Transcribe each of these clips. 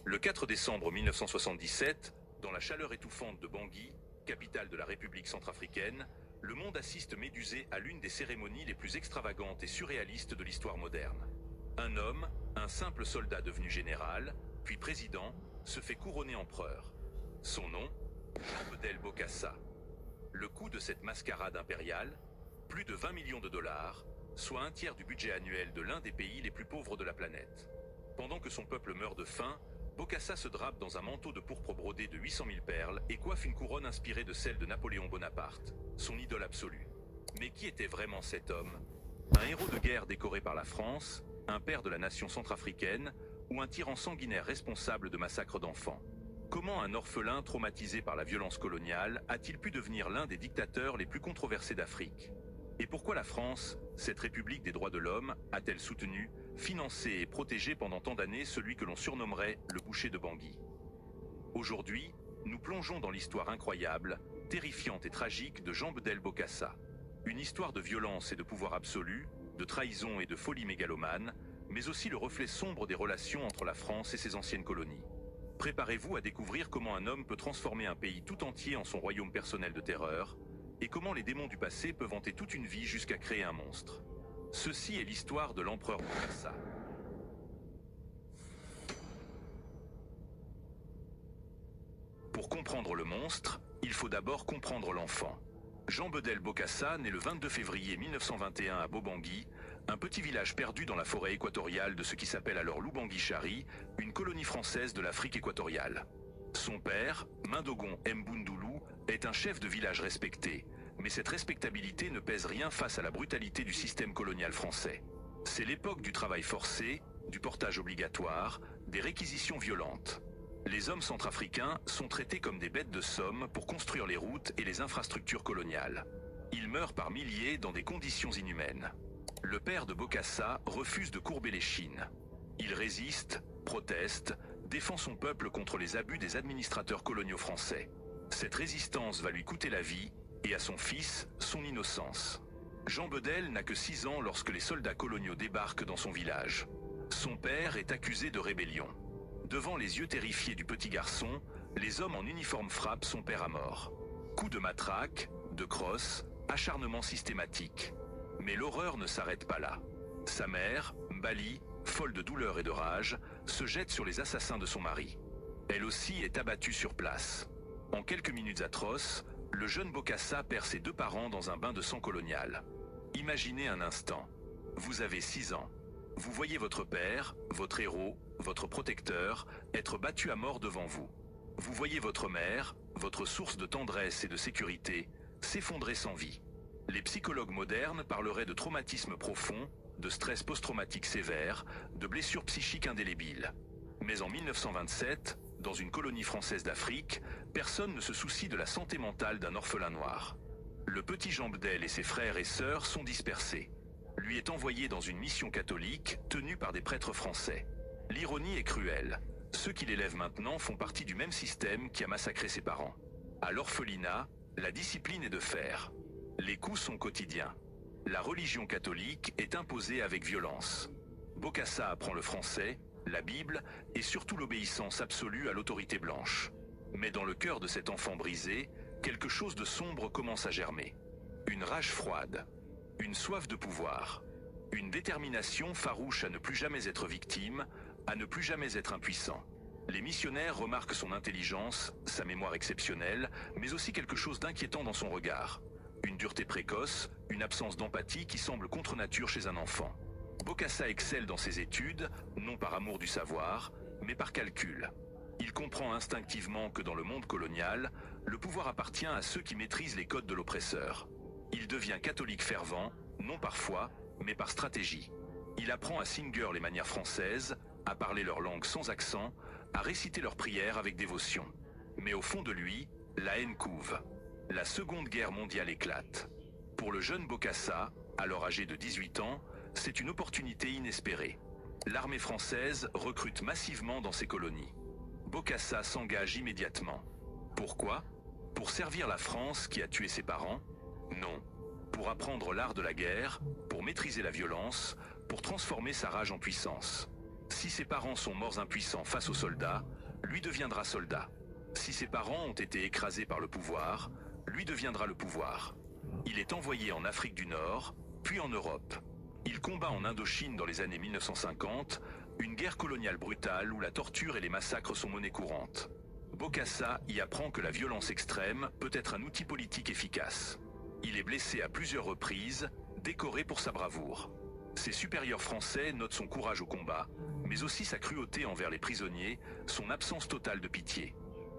Le 4 décembre 1977, dans la chaleur étouffante de Bangui, capitale de la République centrafricaine, le monde assiste médusé à l'une des cérémonies les plus extravagantes et surréalistes de l'histoire moderne. Un homme, un simple soldat devenu général, puis président, se fait couronner empereur. Son nom, Jean Bedel Bokassa. Le coût de cette mascarade impériale, plus de 20 millions de dollars, soit un tiers du budget annuel de l'un des pays les plus pauvres de la planète. Pendant que son peuple meurt de faim, Bokassa se drape dans un manteau de pourpre brodé de 800 000 perles et coiffe une couronne inspirée de celle de Napoléon Bonaparte, son idole absolue. Mais qui était vraiment cet homme? Un héros de guerre décoré par la France, un père de la nation centrafricaine ou un tyran sanguinaire responsable de massacres d'enfants? Comment un orphelin traumatisé par la violence coloniale a-t-il pu devenir l'un des dictateurs les plus controversés d'Afrique? Et pourquoi la France, cette république des droits de l'homme, a-t-elle soutenu, financé et protégé pendant tant d'années celui que l'on surnommerait le boucher de Bangui? Aujourd'hui, nous plongeons dans l'histoire incroyable, terrifiante et tragique de Jean Bedel Bokassa. Une histoire de violence et de pouvoir absolu, de trahison et de folie mégalomane, mais aussi le reflet sombre des relations entre la France et ses anciennes colonies. Préparez-vous à découvrir comment un homme peut transformer un pays tout entier en son royaume personnel de terreur, et comment les démons du passé peuvent hanter toute une vie jusqu'à créer un monstre. Ceci est l'histoire de l'empereur Bokassa. Pour comprendre le monstre, il faut d'abord comprendre l'enfant. Jean Bedel Bokassa naît le 22 février 1921 à Bobangui, un petit village perdu dans la forêt équatoriale de ce qui s'appelle alors Lubangui-Chari, une colonie française de l'Afrique équatoriale. Son père, Mindogon Mbundoulou, est un chef de village respecté, mais cette respectabilité ne pèse rien face à la brutalité du système colonial français. C'est l'époque du travail forcé, du portage obligatoire, des réquisitions violentes. Les hommes centrafricains sont traités comme des bêtes de somme pour construire les routes et les infrastructures coloniales. Ils meurent par milliers dans des conditions inhumaines. Le père de Bokassa refuse de courber les chines. Il résiste, proteste, défend son peuple contre les abus des administrateurs coloniaux français. Cette résistance va lui coûter la vie, et à son fils, son innocence. Jean Bedel n'a que 6 ans lorsque les soldats coloniaux débarquent dans son village. Son père est accusé de rébellion. Devant les yeux terrifiés du petit garçon, les hommes en uniforme frappent son père à mort. Coups de matraque, de crosse, acharnement systématique. Mais l'horreur ne s'arrête pas là. Sa mère, Mbali, folle de douleur et de rage, se jette sur les assassins de son mari. Elle aussi est abattue sur place. En quelques minutes atroces, le jeune Bokassa perd ses 2 parents dans un bain de sang colonial. Imaginez un instant. Vous avez 6 ans. Vous voyez votre père, votre héros, votre protecteur, être battu à mort devant vous. Vous voyez votre mère, votre source de tendresse et de sécurité, s'effondrer sans vie. Les psychologues modernes parleraient de traumatisme profond, de stress post-traumatique sévère, de blessures psychiques indélébiles. Mais en 1927, dans une colonie française d'Afrique, personne ne se soucie de la santé mentale d'un orphelin noir. Le petit Jean Bedel et ses frères et sœurs sont dispersés. Lui est envoyé dans une mission catholique tenue par des prêtres français. L'ironie est cruelle. Ceux qui l'élèvent maintenant font partie du même système qui a massacré ses parents. À l'orphelinat, la discipline est de fer. Les coups sont quotidiens. La religion catholique est imposée avec violence. Bokassa apprend le français, la Bible et surtout l'obéissance absolue à l'autorité blanche. Mais dans le cœur de cet enfant brisé, quelque chose de sombre commence à germer. Une rage froide, une soif de pouvoir, une détermination farouche à ne plus jamais être victime, à ne plus jamais être impuissant. Les missionnaires remarquent son intelligence, sa mémoire exceptionnelle, mais aussi quelque chose d'inquiétant dans son regard. Une dureté précoce, une absence d'empathie qui semble contre nature chez un enfant. Bokassa excelle dans ses études, non par amour du savoir, mais par calcul. Il comprend instinctivement que dans le monde colonial, le pouvoir appartient à ceux qui maîtrisent les codes de l'oppresseur. Il devient catholique fervent, non par foi, mais par stratégie. Il apprend à singer les manières françaises, à parler leur langue sans accent, à réciter leurs prières avec dévotion. Mais au fond de lui, la haine couve. La Seconde Guerre mondiale éclate. Pour le jeune Bokassa, alors âgé de 18 ans, c'est une opportunité inespérée. L'armée française recrute massivement dans ses colonies. Bokassa s'engage immédiatement. Pourquoi? Pour servir la France qui a tué ses parents? Non. Pour apprendre l'art de la guerre, pour maîtriser la violence, pour transformer sa rage en puissance. Si ses parents sont morts impuissants face aux soldats, lui deviendra soldat. Si ses parents ont été écrasés par le pouvoir, lui deviendra le pouvoir. Il est envoyé en Afrique du Nord, puis en Europe. Il combat en Indochine dans les années 1950, une guerre coloniale brutale où la torture et les massacres sont monnaie courante. Bokassa y apprend que la violence extrême peut être un outil politique efficace. Il est blessé à plusieurs reprises, décoré pour sa bravoure. Ses supérieurs français notent son courage au combat, mais aussi sa cruauté envers les prisonniers, son absence totale de pitié.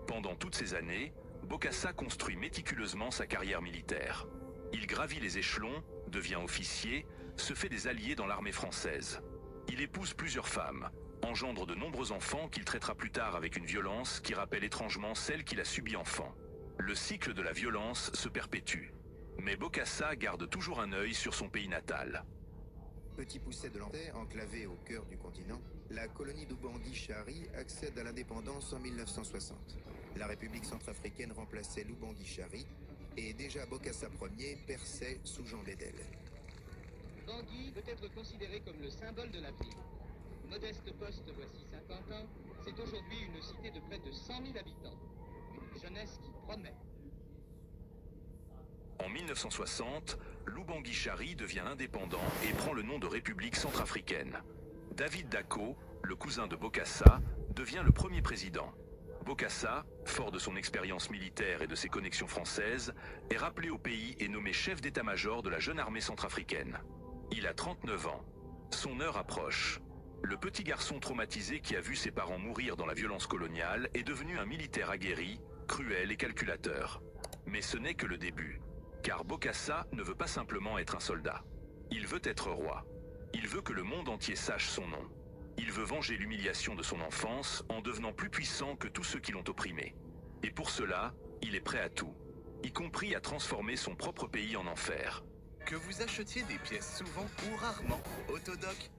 Pendant toutes ces années, Bokassa construit méticuleusement sa carrière militaire. Il gravit les échelons, devient officier, se fait des alliés dans l'armée française. Il épouse plusieurs femmes, engendre de nombreux enfants qu'il traitera plus tard avec une violence qui rappelle étrangement celle qu'il a subie enfant. Le cycle de la violence se perpétue. Mais Bokassa garde toujours un œil sur son pays natal. Petit pousset de l'Antais, enclavé au cœur du continent, la colonie d'Oubangui-Chari accède à l'indépendance en 1960. La République centrafricaine remplaçait l'Oubangui-Chari et déjà Bokassa Ier perçait sous Jean Bedel. Bangui peut être considéré comme le symbole de la ville. Modeste poste voici 50 ans, c'est aujourd'hui une cité de près de 100 000 habitants. Une jeunesse qui promet. En 1960, l'Oubangui-Chari devient indépendant et prend le nom de République centrafricaine. David Dacko, le cousin de Bokassa, devient le premier président. Bokassa, fort de son expérience militaire et de ses connexions françaises, est rappelé au pays et nommé chef d'état-major de la jeune armée centrafricaine. Il a 39 ans. Son heure approche. Le petit garçon traumatisé qui a vu ses parents mourir dans la violence coloniale est devenu un militaire aguerri, cruel et calculateur. Mais ce n'est que le début. Car Bokassa ne veut pas simplement être un soldat. Il veut être roi. Il veut que le monde entier sache son nom. Il veut venger l'humiliation de son enfance en devenant plus puissant que tous ceux qui l'ont opprimé. Et pour cela, il est prêt à tout, y compris à transformer son propre pays en enfer. Que vous achetiez des pièces souvent ou rarement, Autodoc.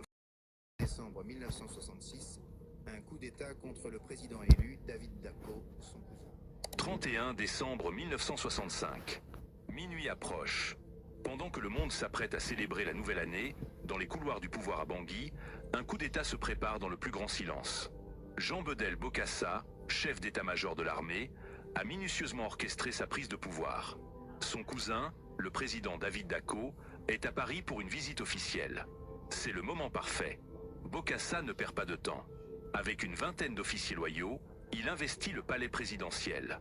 Décembre 1966, un coup d'État contre le président élu David Dacko, son cousin. 31 décembre 1965. Minuit approche. Pendant que le monde s'apprête à célébrer la nouvelle année, dans les couloirs du pouvoir à Bangui, un coup d'État se prépare dans le plus grand silence. Jean Bedel Bokassa, chef d'état-major de l'armée, a minutieusement orchestré sa prise de pouvoir. Son cousin, le président David Dacko, est à Paris pour une visite officielle. C'est le moment parfait. Bokassa ne perd pas de temps. Avec une vingtaine d'officiers loyaux, il investit le palais présidentiel.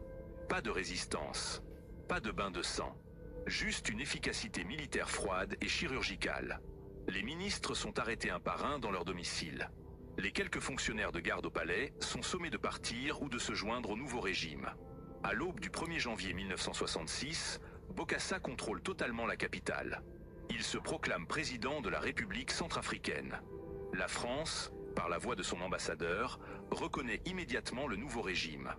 Pas de résistance, pas de bain de sang. Juste une efficacité militaire froide et chirurgicale. Les ministres sont arrêtés un par un dans leur domicile. Les quelques fonctionnaires de garde au palais sont sommés de partir ou de se joindre au nouveau régime. À l'aube du 1er janvier 1966, Bokassa contrôle totalement la capitale. Il se proclame président de la République centrafricaine. La France, par la voix de son ambassadeur, reconnaît immédiatement le nouveau régime.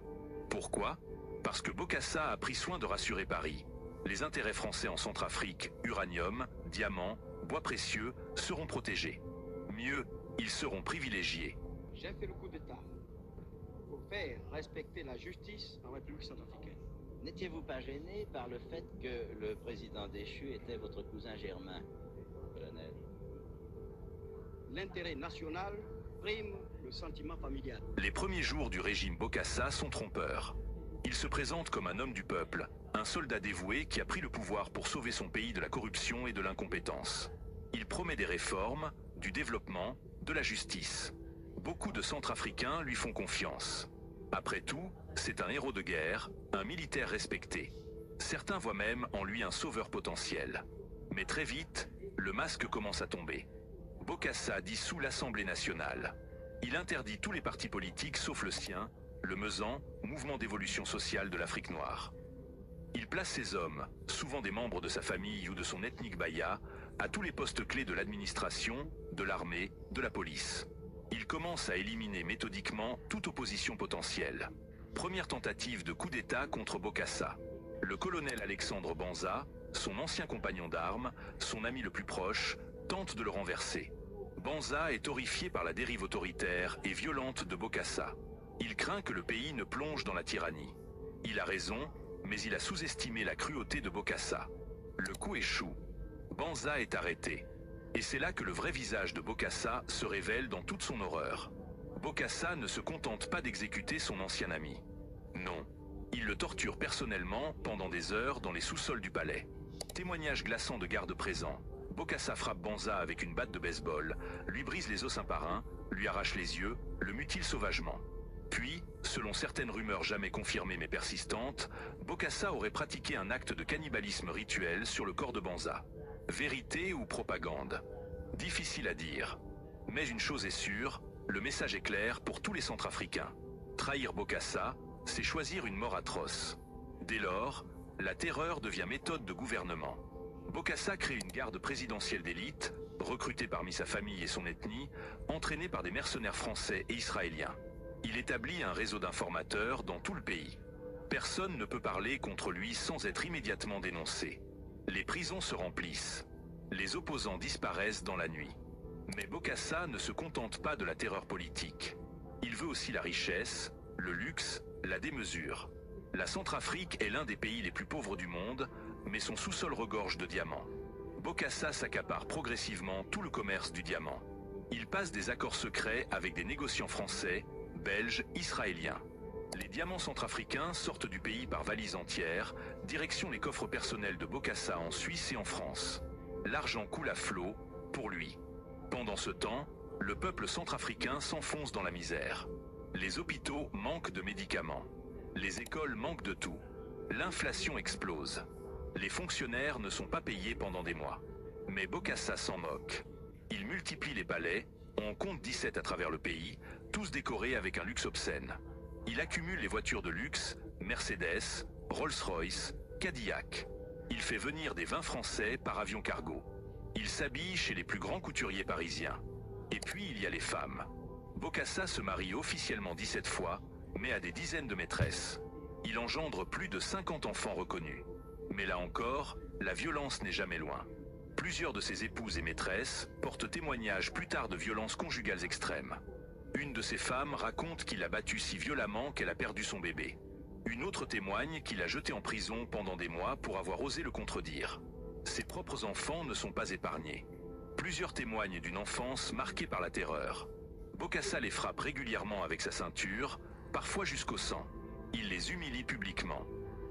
Pourquoi ? Parce que Bokassa a pris soin de rassurer Paris. Les intérêts français en Centrafrique, uranium, diamants, bois précieux, seront protégés. Mieux, ils seront privilégiés. J'ai fait le coup d'État pour faire respecter la justice en République centrafricaine. N'étiez-vous pas gêné par le fait que le président déchu était votre cousin germain, colonel? L'intérêt national prime le sentiment familial. Les premiers jours du régime Bokassa sont trompeurs. Il se présente comme un homme du peuple, un soldat dévoué qui a pris le pouvoir pour sauver son pays de la corruption et de l'incompétence. Il promet des réformes, du développement, de la justice. Beaucoup de Centrafricains lui font confiance. Après tout, c'est un héros de guerre, un militaire respecté. Certains voient même en lui un sauveur potentiel. Mais très vite, le masque commence à tomber. Bokassa dissout l'Assemblée nationale. Il interdit tous les partis politiques sauf le sien, le Mezan, mouvement d'évolution sociale de l'Afrique noire. Il place ses hommes, souvent des membres de sa famille ou de son ethnique baya, à tous les postes clés de l'administration, de l'armée, de la police. Il commence à éliminer méthodiquement toute opposition potentielle. Première tentative de coup d'État contre Bokassa. Le colonel Alexandre Banza, son ancien compagnon d'armes, son ami le plus proche, tente de le renverser. Banza est horrifié par la dérive autoritaire et violente de Bokassa. Il craint que le pays ne plonge dans la tyrannie. Il a raison, mais il a sous-estimé la cruauté de Bokassa. Le coup échoue. Banza est arrêté. Et c'est là que le vrai visage de Bokassa se révèle dans toute son horreur. Bokassa ne se contente pas d'exécuter son ancien ami. Non, il le torture personnellement pendant des heures dans les sous-sols du palais. Témoignage glaçant de garde présent. Bokassa frappe Banza avec une batte de baseball, lui brise les os un par un, lui arrache les yeux, le mutile sauvagement. Puis, selon certaines rumeurs jamais confirmées mais persistantes, Bokassa aurait pratiqué un acte de cannibalisme rituel sur le corps de Banza. Vérité ou propagande? Difficile à dire. Mais une chose est sûre, le message est clair pour tous les Centrafricains. Trahir Bokassa, c'est choisir une mort atroce. Dès lors, la terreur devient méthode de gouvernement. Bokassa crée une garde présidentielle d'élite, recrutée parmi sa famille et son ethnie, entraînée par des mercenaires français et israéliens. Il établit un réseau d'informateurs dans tout le pays. Personne ne peut parler contre lui sans être immédiatement dénoncé. Les prisons se remplissent. Les opposants disparaissent dans la nuit. Mais Bokassa ne se contente pas de la terreur politique. Il veut aussi la richesse, le luxe, la démesure. La Centrafrique est l'un des pays les plus pauvres du monde, mais son sous-sol regorge de diamants. Bokassa s'accapare progressivement tout le commerce du diamant. Il passe des accords secrets avec des négociants français, belges, israéliens. Les diamants centrafricains sortent du pays par valises entières, direction les coffres personnels de Bokassa en Suisse et en France. L'argent coule à flot, pour lui. Pendant ce temps, le peuple centrafricain s'enfonce dans la misère. Les hôpitaux manquent de médicaments. Les écoles manquent de tout. L'inflation explose. Les fonctionnaires ne sont pas payés pendant des mois. Mais Bokassa s'en moque. Il multiplie les palais, on en compte 17 à travers le pays, tous décorés avec un luxe obscène. Il accumule les voitures de luxe, Mercedes, Rolls-Royce, Cadillac. Il fait venir des vins français par avion cargo. Il s'habille chez les plus grands couturiers parisiens. Et puis il y a les femmes. Bokassa se marie officiellement 17 fois, mais a des dizaines de maîtresses. Il engendre plus de 50 enfants reconnus. Mais là encore, la violence n'est jamais loin. Plusieurs de ses épouses et maîtresses portent témoignage plus tard de violences conjugales extrêmes. Une de ses femmes raconte qu'il l'a battue si violemment qu'elle a perdu son bébé. Une autre témoigne qu'il a jeté en prison pendant des mois pour avoir osé le contredire. Ses propres enfants ne sont pas épargnés. Plusieurs témoignent d'une enfance marquée par la terreur. Bokassa les frappe régulièrement avec sa ceinture, parfois jusqu'au sang. Il les humilie publiquement.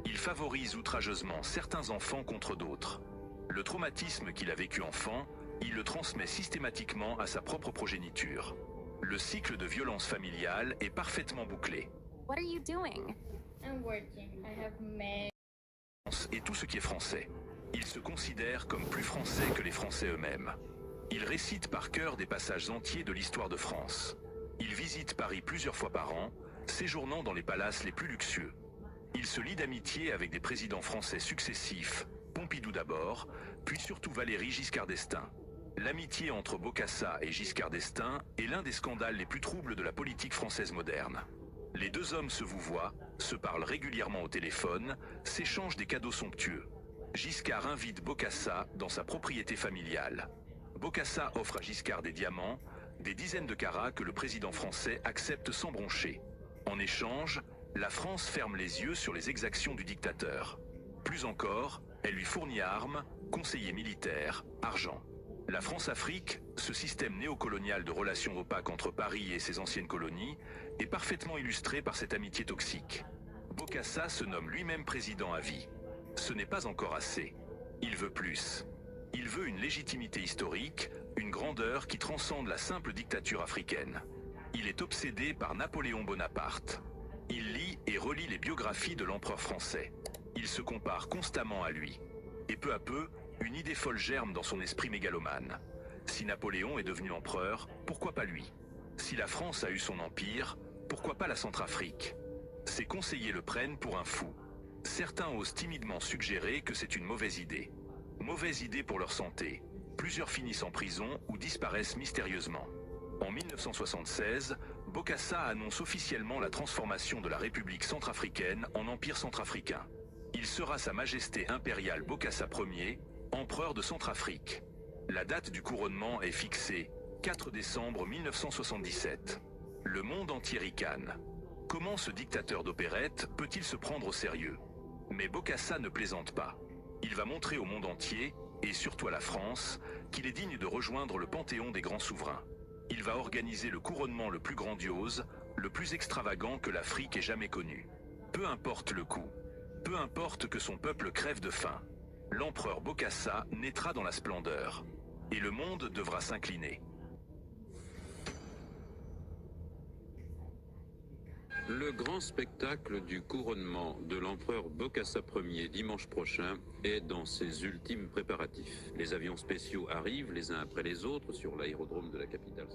Il favorise outrageusement certains enfants contre d'autres. Le traumatisme qu'il a vécu enfant, il le transmet systématiquement à sa propre progéniture. Le cycle de violence familiale est parfaitement bouclé. What are you doing? I'm working. I have many. Et tout ce qui est français. Il se considère comme plus français que les Français eux-mêmes. Il récite par cœur des passages entiers de l'histoire de France. Il visite Paris plusieurs fois par an, séjournant dans les palaces les plus luxueux. Il se lie d'amitié avec des présidents français successifs, Pompidou d'abord, puis surtout Valéry Giscard d'Estaing. L'amitié entre Bokassa et Giscard d'Estaing est l'un des scandales les plus troubles de la politique française moderne. Les deux hommes se vouvoient, se parlent régulièrement au téléphone, s'échangent des cadeaux somptueux. Giscard invite Bokassa dans sa propriété familiale. Bokassa offre à Giscard des diamants, des dizaines de carats que le président français accepte sans broncher. En échange, la France ferme les yeux sur les exactions du dictateur. Plus encore, elle lui fournit armes, conseillers militaires, argent. La France-Afrique, ce système néocolonial de relations opaques entre Paris et ses anciennes colonies, est parfaitement illustré par cette amitié toxique. Bokassa se nomme lui-même président à vie. Ce n'est pas encore assez. Il veut plus. Il veut une légitimité historique, une grandeur qui transcende la simple dictature africaine. Il est obsédé par Napoléon Bonaparte. Il lit et relit les biographies de l'empereur français. Il se compare constamment à lui. Et peu à peu, une idée folle germe dans son esprit mégalomane. Si Napoléon est devenu empereur, pourquoi pas lui? Si la France a eu son empire, pourquoi pas la Centrafrique? Ses conseillers le prennent pour un fou. Certains osent timidement suggérer que c'est une mauvaise idée. Mauvaise idée pour leur santé. Plusieurs finissent en prison ou disparaissent mystérieusement. En 1976, Bokassa annonce officiellement la transformation de la République centrafricaine en empire centrafricain. Il sera Sa Majesté impériale Bokassa Ier, empereur de Centrafrique. La date du couronnement est fixée 4 décembre 1977. Le monde entier ricane. Comment ce dictateur d'opérette peut-il se prendre au sérieux? Mais Bokassa ne plaisante pas. Il va montrer au monde entier, et surtout à la France, qu'il est digne de rejoindre le panthéon des grands souverains. Il va organiser le couronnement le plus grandiose, le plus extravagant que l'Afrique ait jamais connu. Peu importe le coût, peu importe que son peuple crève de faim, l'empereur Bokassa naîtra dans la splendeur, et le monde devra s'incliner. Le grand spectacle du couronnement de l'empereur Bokassa Ier dimanche prochain est dans ses ultimes préparatifs. Les avions spéciaux arrivent les uns après les autres sur l'aérodrome de la capitale.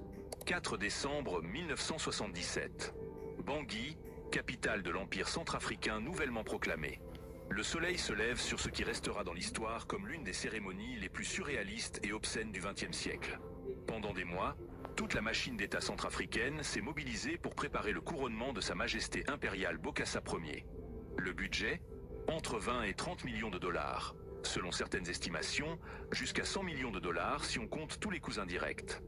4 décembre 1977. Bangui, capitale de l'Empire centrafricain nouvellement proclamée. Le soleil se lève sur ce qui restera dans l'histoire comme l'une des cérémonies les plus surréalistes et obscènes du XXe siècle. Pendant des mois, toute la machine d'État centrafricaine s'est mobilisée pour préparer le couronnement de Sa Majesté impériale Bokassa Ier. Le budget, entre 20 et 30 millions de dollars. Selon certaines estimations, jusqu'à 100 millions de dollars si on compte tous les coûts indirects.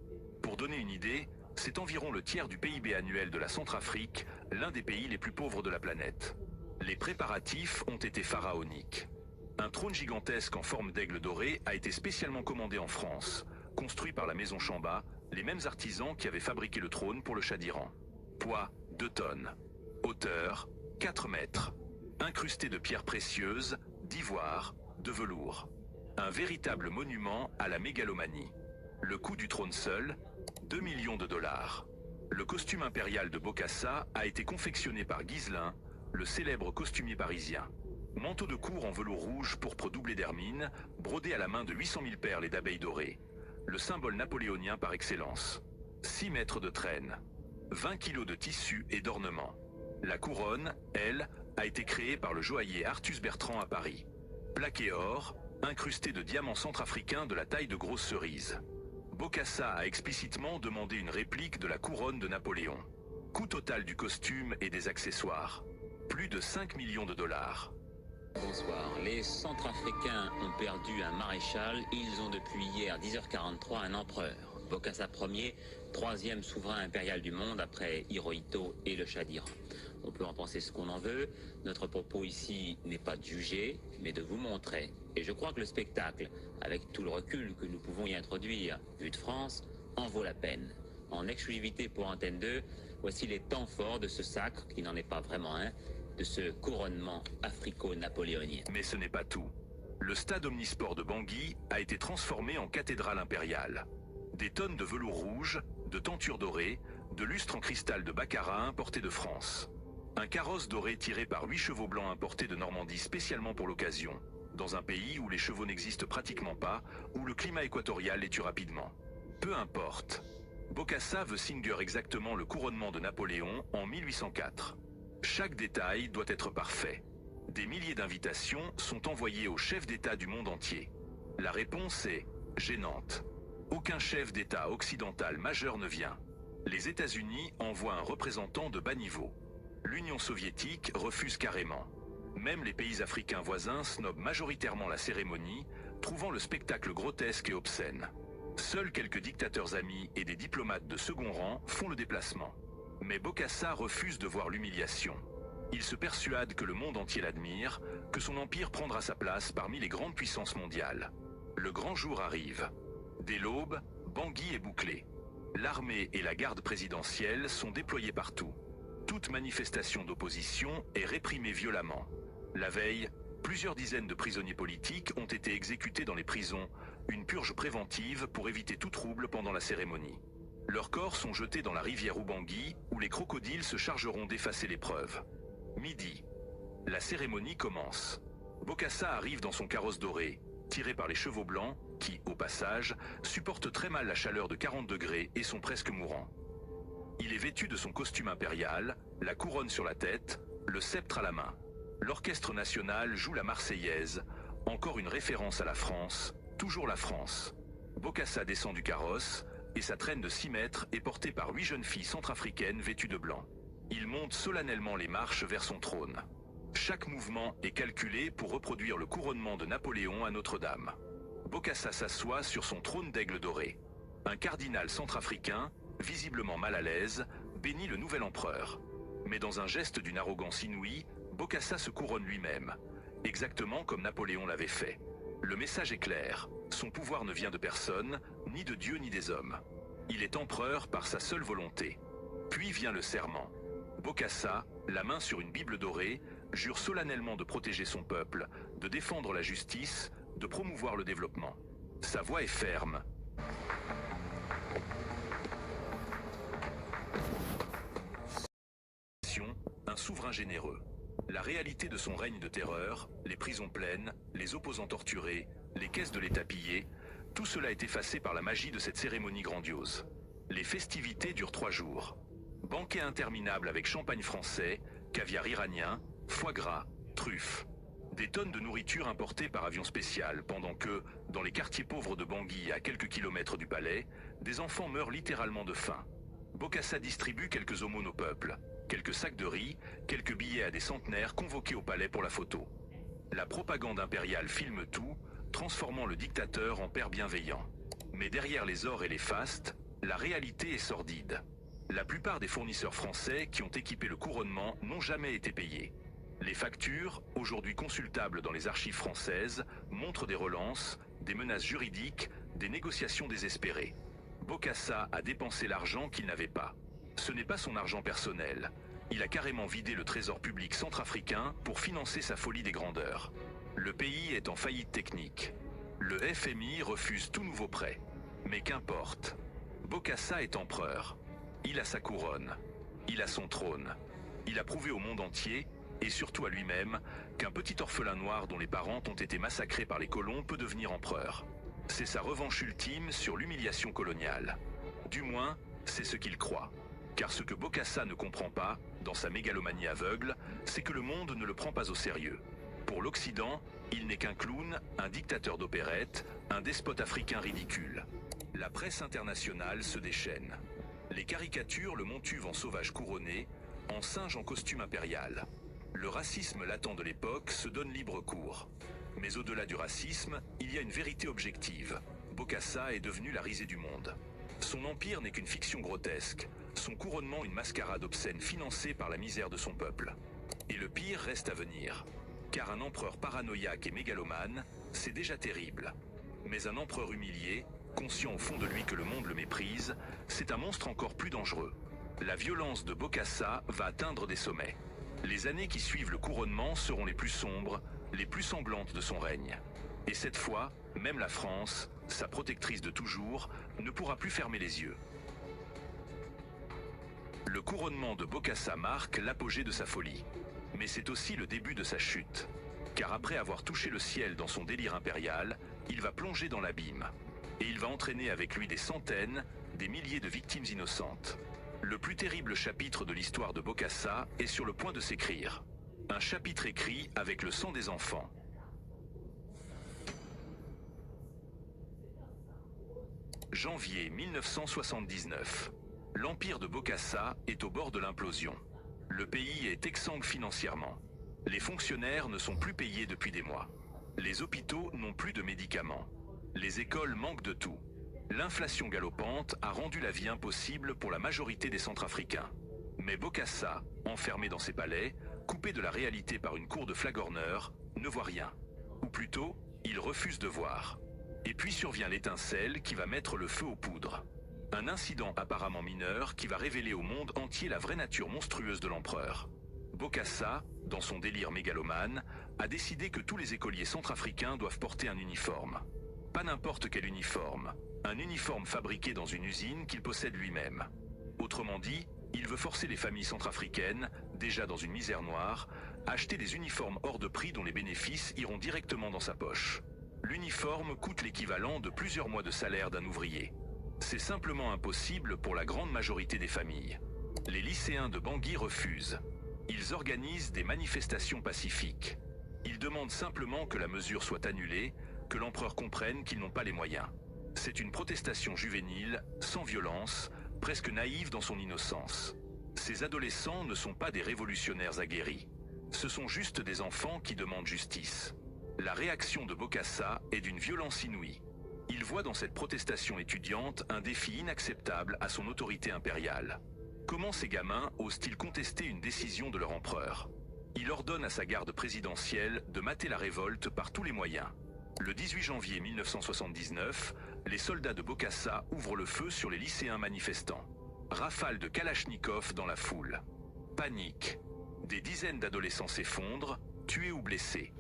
Pour donner une idée, c'est environ le tiers du PIB annuel de la Centrafrique, l'un des pays les plus pauvres de la planète. Les préparatifs ont été pharaoniques. Un trône gigantesque en forme d'aigle doré a été spécialement commandé en France, construit par la maison Chamba, les mêmes artisans qui avaient fabriqué le trône pour le Shah d'Iran. Poids 2 tonnes. Hauteur 4 mètres. Incrusté de pierres précieuses, d'ivoire, de velours. Un véritable monument à la mégalomanie. Le coût du trône seul, 2 millions de dollars. Le costume impérial de Bokassa a été confectionné par Guiselin, le célèbre costumier parisien. Manteau de cour en velours rouge pourpre doublé d'hermine, brodé à la main de 800 000 perles et d'abeilles dorées. Le symbole napoléonien par excellence. 6 mètres de traîne. 20 kilos de tissu et d'ornements. La couronne, elle, a été créée par le joaillier Artus Bertrand à Paris. Plaqué or, incrusté de diamants centrafricains de la taille de grosses cerises. Bokassa a explicitement demandé une réplique de la couronne de Napoléon. Coût total du costume et des accessoires. Plus de 5 millions de dollars. Bonsoir. Les Centrafricains ont perdu un maréchal. Ils ont depuis hier 10h43 un empereur. Bokassa Ier, 3e souverain impérial du monde après Hirohito et le Shah d'Iran. On peut en penser ce qu'on en veut. Notre propos ici n'est pas de juger, mais de vous montrer. Et je crois que le spectacle, avec tout le recul que nous pouvons y introduire, vu de France, en vaut la peine. En exclusivité pour Antenne 2, voici les temps forts de ce sacre, qui n'en est pas vraiment un, de ce couronnement africo-napoléonien. Mais ce n'est pas tout. Le stade omnisport de Bangui a été transformé en cathédrale impériale. Des tonnes de velours rouge, de tentures dorées, de lustres en cristal de baccarat importés de France. Un carrosse doré tiré par 8 chevaux blancs importés de Normandie spécialement pour l'occasion, dans un pays où les chevaux n'existent pratiquement pas, où le climat équatorial les tue rapidement. Peu importe. Bokassa veut singer exactement le couronnement de Napoléon en 1804. Chaque détail doit être parfait. Des milliers d'invitations sont envoyées aux chefs d'État du monde entier. La réponse est gênante. Aucun chef d'État occidental majeur ne vient. Les États-Unis envoient un représentant de bas niveau. L'Union soviétique refuse carrément. Même les pays africains voisins snobent majoritairement la cérémonie, trouvant le spectacle grotesque et obscène. Seuls quelques dictateurs amis et des diplomates de second rang font le déplacement. Mais Bokassa refuse de voir l'humiliation. Il se persuade que le monde entier l'admire, que son empire prendra sa place parmi les grandes puissances mondiales. Le grand jour arrive. Dès l'aube, Bangui est bouclé. L'armée et la garde présidentielle sont déployés partout. Toute manifestation d'opposition est réprimée violemment. La veille, plusieurs dizaines de prisonniers politiques ont été exécutés dans les prisons, une purge préventive pour éviter tout trouble pendant la cérémonie. Leurs corps sont jetés dans la rivière Ubangui, où les crocodiles se chargeront d'effacer les preuves. Midi. La cérémonie commence. Bokassa arrive dans son carrosse doré, tiré par les chevaux blancs, qui, au passage, supportent très mal la chaleur de 40 degrés et sont presque mourants. Il est vêtu de son costume impérial, la couronne sur la tête, le sceptre à la main. L'orchestre national joue la Marseillaise, encore une référence à la France, toujours la France. Bokassa descend du carrosse, et sa traîne de 6 mètres est portée par 8 jeunes filles centrafricaines vêtues de blanc. Il monte solennellement les marches vers son trône. Chaque mouvement est calculé pour reproduire le couronnement de Napoléon à Notre-Dame. Bokassa s'assoit sur son trône d'aigle doré. Un cardinal centrafricain, visiblement mal à l'aise, bénit le nouvel empereur. Mais dans un geste d'une arrogance inouïe, Bokassa se couronne lui-même, exactement comme Napoléon l'avait fait. Le message est clair, son pouvoir ne vient de personne, ni de Dieu ni des hommes. Il est empereur par sa seule volonté. Puis vient le serment. Bokassa, la main sur une Bible dorée, jure solennellement de protéger son peuple, de défendre la justice, de promouvoir le développement. Sa voix est ferme. Un souverain généreux. La réalité de son règne de terreur, les prisons pleines, les opposants torturés, les caisses de l'État pillées, tout cela est effacé par la magie de cette cérémonie grandiose. Les festivités durent 3 jours. Banquet interminable avec champagne français, caviar iranien, foie gras, truffes. Des tonnes de nourriture importées par avion spécial, pendant que, dans les quartiers pauvres de Bangui, à quelques kilomètres du palais, des enfants meurent littéralement de faim. Bokassa distribue quelques aumônes au peuple. Quelques sacs de riz, quelques billets à des centenaires convoqués au palais pour la photo. La propagande impériale filme tout, transformant le dictateur en père bienveillant. Mais derrière les ors et les fastes, la réalité est sordide. La plupart des fournisseurs français qui ont équipé le couronnement n'ont jamais été payés. Les factures, aujourd'hui consultables dans les archives françaises, montrent des relances, des menaces juridiques, des négociations désespérées. Bokassa a dépensé l'argent qu'il n'avait pas. Ce n'est pas son argent personnel. Il a carrément vidé le trésor public centrafricain pour financer sa folie des grandeurs. Le pays est en faillite technique. Le FMI refuse tout nouveau prêt. Mais qu'importe. Bokassa est empereur. Il a sa couronne. Il a son trône. Il a prouvé au monde entier, et surtout à lui-même, qu'un petit orphelin noir dont les parents ont été massacrés par les colons peut devenir empereur. C'est sa revanche ultime sur l'humiliation coloniale. Du moins, c'est ce qu'il croit. Car ce que Bokassa ne comprend pas, dans sa mégalomanie aveugle, c'est que le monde ne le prend pas au sérieux. Pour l'Occident, il n'est qu'un clown, un dictateur d'opérette, un despote africain ridicule. La presse internationale se déchaîne. Les caricatures le montuvent en sauvage couronné, en singe en costume impérial. Le racisme latent de l'époque se donne libre cours. Mais au-delà du racisme, il y a une vérité objective. Bokassa est devenu la risée du monde. Son empire n'est qu'une fiction grotesque. Son couronnement une mascarade obscène financée par la misère de son peuple. Et le pire reste à venir. Car un empereur paranoïaque et mégalomane, c'est déjà terrible. Mais un empereur humilié, conscient au fond de lui que le monde le méprise, c'est un monstre encore plus dangereux. La violence de Bokassa va atteindre des sommets. Les années qui suivent le couronnement seront les plus sombres, les plus sanglantes de son règne. Et cette fois, même la France, sa protectrice de toujours, ne pourra plus fermer les yeux. Le couronnement de Bokassa marque l'apogée de sa folie. Mais c'est aussi le début de sa chute. Car après avoir touché le ciel dans son délire impérial, il va plonger dans l'abîme. Et il va entraîner avec lui des centaines, des milliers de victimes innocentes. Le plus terrible chapitre de l'histoire de Bokassa est sur le point de s'écrire. Un chapitre écrit avec le sang des enfants. Janvier 1979. L'empire de Bokassa est au bord de l'implosion. Le pays est exsangue financièrement. Les fonctionnaires ne sont plus payés depuis des mois. Les hôpitaux n'ont plus de médicaments. Les écoles manquent de tout. L'inflation galopante a rendu la vie impossible pour la majorité des Centrafricains. Mais Bokassa, enfermé dans ses palais, coupé de la réalité par une cour de flagorneurs, ne voit rien. Ou plutôt, il refuse de voir. Et puis survient l'étincelle qui va mettre le feu aux poudres. Un incident apparemment mineur qui va révéler au monde entier la vraie nature monstrueuse de l'empereur. Bokassa, dans son délire mégalomane, a décidé que tous les écoliers centrafricains doivent porter un uniforme. Pas n'importe quel uniforme, un uniforme fabriqué dans une usine qu'il possède lui-même. Autrement dit, il veut forcer les familles centrafricaines, déjà dans une misère noire, à acheter des uniformes hors de prix dont les bénéfices iront directement dans sa poche. L'uniforme coûte l'équivalent de plusieurs mois de salaire d'un ouvrier. C'est simplement impossible pour la grande majorité des familles. Les lycéens de Bangui refusent. Ils organisent des manifestations pacifiques. Ils demandent simplement que la mesure soit annulée, que l'empereur comprenne qu'ils n'ont pas les moyens. C'est une protestation juvénile, sans violence, presque naïve dans son innocence. Ces adolescents ne sont pas des révolutionnaires aguerris. Ce sont juste des enfants qui demandent justice. La réaction de Bokassa est d'une violence inouïe. Il voit dans cette protestation étudiante un défi inacceptable à son autorité impériale. Comment ces gamins osent-ils contester une décision de leur empereur? Il ordonne à sa garde présidentielle de mater la révolte par tous les moyens. Le 18 janvier 1979, Les soldats de Bokassa ouvrent le feu sur les lycéens manifestants. Rafale de Kalachnikov dans la foule. Panique. Des dizaines d'adolescents s'effondrent, tués ou blessés.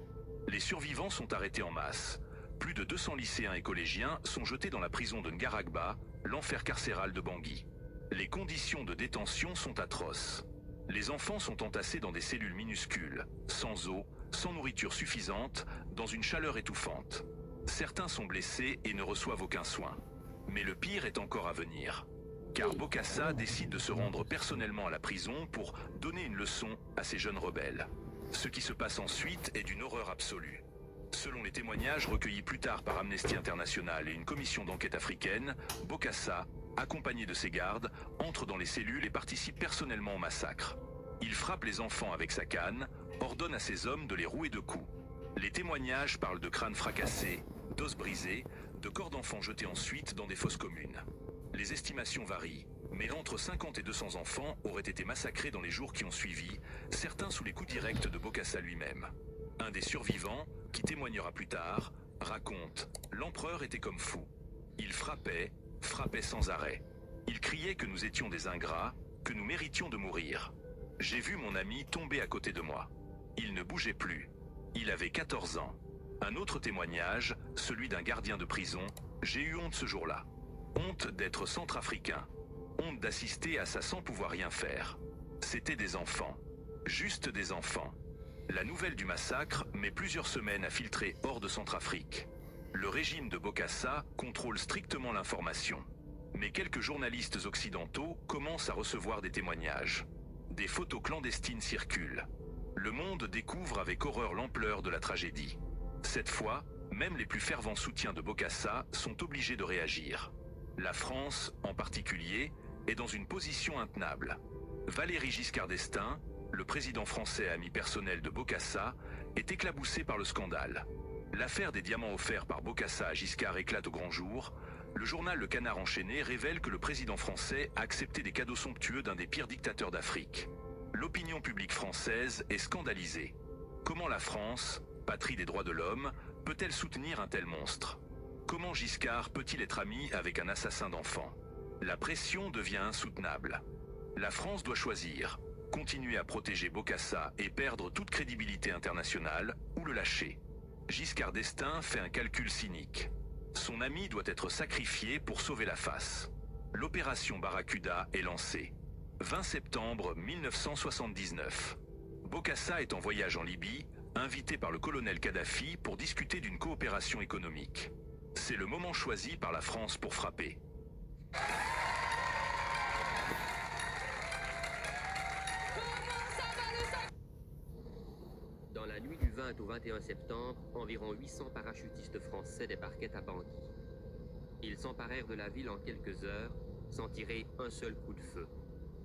Les survivants sont arrêtés en masse. Plus de 200 lycéens et collégiens sont jetés dans la prison de Ngaragba, l'enfer carcéral de Bangui. Les conditions de détention sont atroces. Les enfants sont entassés dans des cellules minuscules, sans eau, sans nourriture suffisante, dans une chaleur étouffante. Certains sont blessés et ne reçoivent aucun soin. Mais le pire est encore à venir. Car Bokassa décide de se rendre personnellement à la prison pour donner une leçon à ces jeunes rebelles. Ce qui se passe ensuite est d'une horreur absolue. Selon les témoignages recueillis plus tard par Amnesty International et une commission d'enquête africaine, Bokassa, accompagné de ses gardes, entre dans les cellules et participe personnellement au massacre. Il frappe les enfants avec sa canne, ordonne à ses hommes de les rouer de coups. Les témoignages parlent de crânes fracassés, d'os brisés, de corps d'enfants jetés ensuite dans des fosses communes. Les estimations varient, mais entre 50 et 200 enfants auraient été massacrés dans les jours qui ont suivi, certains sous les coups directs de Bokassa lui-même. Un des survivants, qui témoignera plus tard, raconte « L'empereur était comme fou. Il frappait sans arrêt. Il criait que nous étions des ingrats, que nous méritions de mourir. J'ai vu mon ami tomber à côté de moi. Il ne bougeait plus. Il avait 14 ans. Un autre témoignage, celui d'un gardien de prison, j'ai eu honte ce jour-là. Honte d'être centrafricain. Honte d'assister à ça sans pouvoir rien faire. C'était des enfants. Juste des enfants. La nouvelle du massacre met plusieurs semaines à filtrer hors de Centrafrique. Le régime de Bokassa contrôle strictement l'information. Mais quelques journalistes occidentaux commencent à recevoir des témoignages. Des photos clandestines circulent. Le monde découvre avec horreur l'ampleur de la tragédie. Cette fois, même les plus fervents soutiens de Bokassa sont obligés de réagir. La France, en particulier, est dans une position intenable. Valéry Giscard d'Estaing, le président français ami personnel de Bokassa, est éclaboussé par le scandale. L'affaire des diamants offerts par Bokassa à Giscard éclate au grand jour. Le journal Le Canard enchaîné révèle que le président français a accepté des cadeaux somptueux d'un des pires dictateurs d'Afrique. L'opinion publique française est scandalisée. Comment la France, patrie des droits de l'homme, peut-elle soutenir un tel monstre? Comment Giscard peut-il être ami avec un assassin d'enfants? La pression devient insoutenable. La France doit choisir, continuer à protéger Bokassa et perdre toute crédibilité internationale, ou le lâcher. Giscard d'Estaing fait un calcul cynique. Son ami doit être sacrifié pour sauver la face. L'opération Barracuda est lancée. 20 septembre 1979. Bokassa est en voyage en Libye, invité par le colonel Kadhafi pour discuter d'une coopération économique. C'est le moment choisi par la France pour frapper. Dans la nuit du 20 au 21 septembre, environ 800 parachutistes français débarquaient à Bangui. Ils s'emparèrent de la ville en quelques heures, sans tirer un seul coup de feu.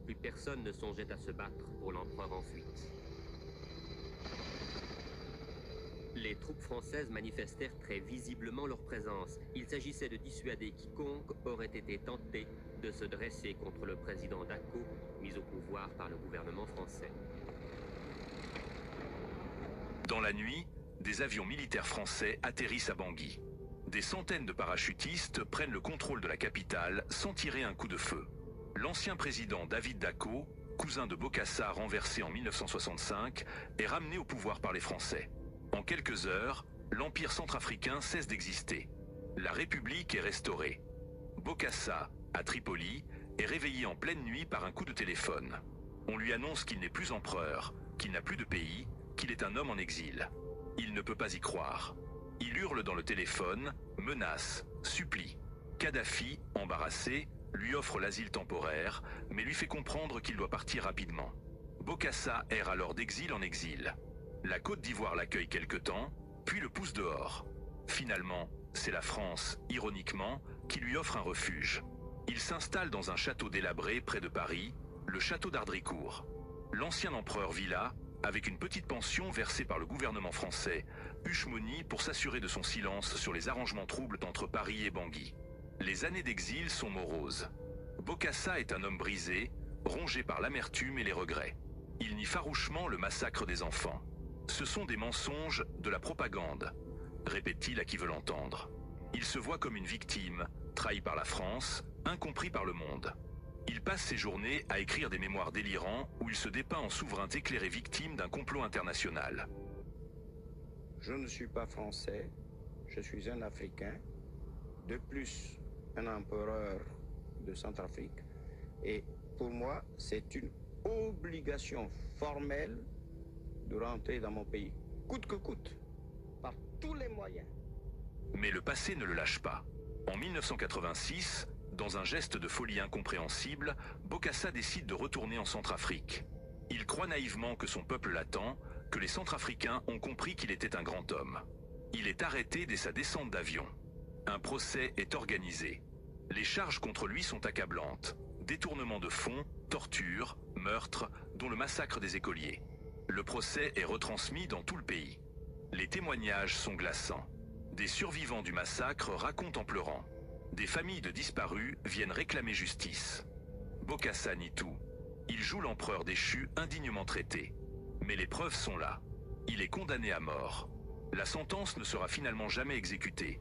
Plus personne ne songeait à se battre pour l'empereur en fuite. Les troupes françaises manifestèrent très visiblement leur présence. Il s'agissait de dissuader quiconque aurait été tenté de se dresser contre le président Dacko, mis au pouvoir par le gouvernement français. Dans la nuit, des avions militaires français atterrissent à Bangui. Des centaines de parachutistes prennent le contrôle de la capitale sans tirer un coup de feu. L'ancien président David Dacko, cousin de Bokassa renversé en 1965, est ramené au pouvoir par les Français. En quelques heures, l'Empire centrafricain cesse d'exister. La République est restaurée. Bokassa, à Tripoli, est réveillé en pleine nuit par un coup de téléphone. On lui annonce qu'il n'est plus empereur, qu'il n'a plus de pays, qu'il est un homme en exil. Il ne peut pas y croire. Il hurle dans le téléphone, menace, supplie. Kadhafi, embarrassé, lui offre l'asile temporaire, mais lui fait comprendre qu'il doit partir rapidement. Bokassa erre alors d'exil en exil. La Côte d'Ivoire l'accueille quelque temps, puis le pousse dehors. Finalement, c'est la France, ironiquement, qui lui offre un refuge. Il s'installe dans un château délabré près de Paris, le château d'Ardricourt. L'ancien empereur vit là, avec une petite pension versée par le gouvernement français, Huchemoni pour s'assurer de son silence sur les arrangements troubles entre Paris et Bangui. Les années d'exil sont moroses. Bokassa est un homme brisé, rongé par l'amertume et les regrets. Il nie farouchement le massacre des enfants. Ce sont des mensonges, de la propagande, répète-t-il à qui veut l'entendre. Il se voit comme une victime, trahi par la France, incompris par le monde. Il passe ses journées à écrire des mémoires délirants où il se dépeint en souverain éclairé victime d'un complot international. Je ne suis pas français, je suis un Africain, de plus un empereur de Centrafrique. Et pour moi, c'est une obligation formelle de rentrer dans mon pays, coûte que coûte, par tous les moyens. Mais le passé ne le lâche pas. En 1986, dans un geste de folie incompréhensible, Bokassa décide de retourner en Centrafrique. Il croit naïvement que son peuple l'attend, que les Centrafricains ont compris qu'il était un grand homme. Il est arrêté dès sa descente d'avion. Un procès est organisé. Les charges contre lui sont accablantes. Détournement de fonds, torture, meurtre, dont le massacre des écoliers. Le procès est retransmis dans tout le pays. Les témoignages sont glaçants. Des survivants du massacre racontent en pleurant. Des familles de disparus viennent réclamer justice. Bokassa nie tout. Il joue l'empereur déchu indignement traité. Mais les preuves sont là. Il est condamné à mort. La sentence ne sera finalement jamais exécutée.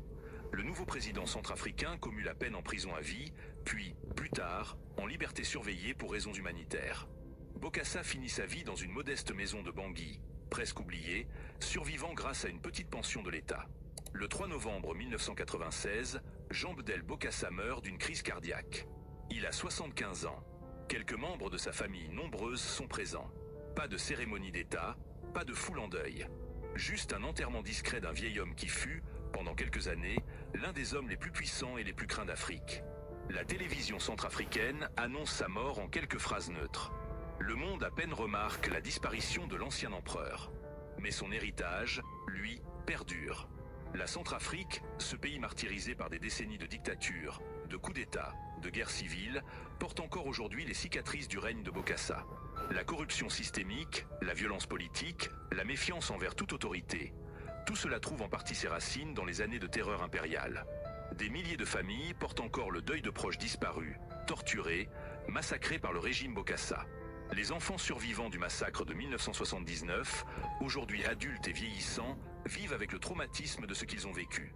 Le nouveau président centrafricain commue la peine en prison à vie, puis, plus tard, en liberté surveillée pour raisons humanitaires. Bokassa finit sa vie dans une modeste maison de Bangui, presque oubliée, survivant grâce à une petite pension de l'État. Le 3 novembre 1996, Jean Bedel Bokassa meurt d'une crise cardiaque. Il a 75 ans. Quelques membres de sa famille nombreuse sont présents. Pas de cérémonie d'État, pas de foule en deuil. Juste un enterrement discret d'un vieil homme qui fut, pendant quelques années, l'un des hommes les plus puissants et les plus craints d'Afrique. La télévision centrafricaine annonce sa mort en quelques phrases neutres. Le monde à peine remarque la disparition de l'ancien empereur. Mais son héritage, lui, perdure. La Centrafrique, ce pays martyrisé par des décennies de dictature, de coups d'État, de guerre civile, porte encore aujourd'hui les cicatrices du règne de Bokassa. La corruption systémique, la violence politique, la méfiance envers toute autorité. Tout cela trouve en partie ses racines dans les années de terreur impériale. Des milliers de familles portent encore le deuil de proches disparus, torturés, massacrés par le régime Bokassa. Les enfants survivants du massacre de 1979, aujourd'hui adultes et vieillissants, vivent avec le traumatisme de ce qu'ils ont vécu.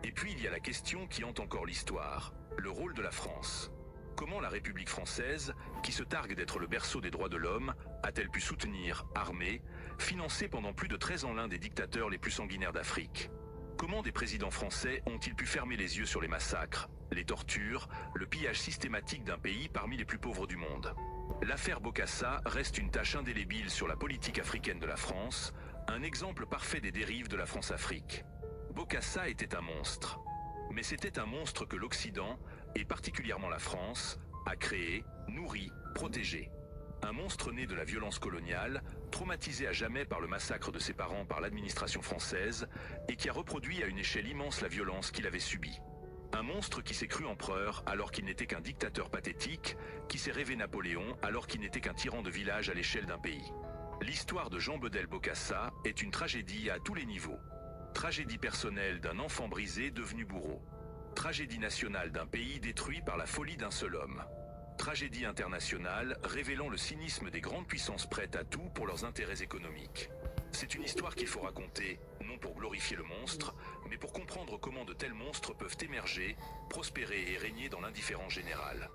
Et puis il y a la question qui hante encore l'histoire, le rôle de la France. Comment la République française, qui se targue d'être le berceau des droits de l'homme, a-t-elle pu soutenir, armer, financer pendant plus de 13 ans l'un des dictateurs les plus sanguinaires d'Afrique? Comment des présidents français ont-ils pu fermer les yeux sur les massacres, les tortures, le pillage systématique d'un pays parmi les plus pauvres du monde? L'affaire Bokassa reste une tache indélébile sur la politique africaine de la France, un exemple parfait des dérives de la France-Afrique. Bokassa était un monstre. Mais c'était un monstre que l'Occident, et particulièrement la France, a créé, nourri, protégé. Un monstre né de la violence coloniale, traumatisé à jamais par le massacre de ses parents par l'administration française, et qui a reproduit à une échelle immense la violence qu'il avait subie. Un monstre qui s'est cru empereur alors qu'il n'était qu'un dictateur pathétique, qui s'est rêvé Napoléon alors qu'il n'était qu'un tyran de village à l'échelle d'un pays. L'histoire de Jean Bedel Bokassa est une tragédie à tous les niveaux. Tragédie personnelle d'un enfant brisé devenu bourreau. Tragédie nationale d'un pays détruit par la folie d'un seul homme. Tragédie internationale révélant le cynisme des grandes puissances prêtes à tout pour leurs intérêts économiques. C'est une histoire qu'il faut raconter, non pour glorifier le monstre, mais pour comprendre comment de tels monstres peuvent émerger, prospérer et régner dans l'indifférence générale.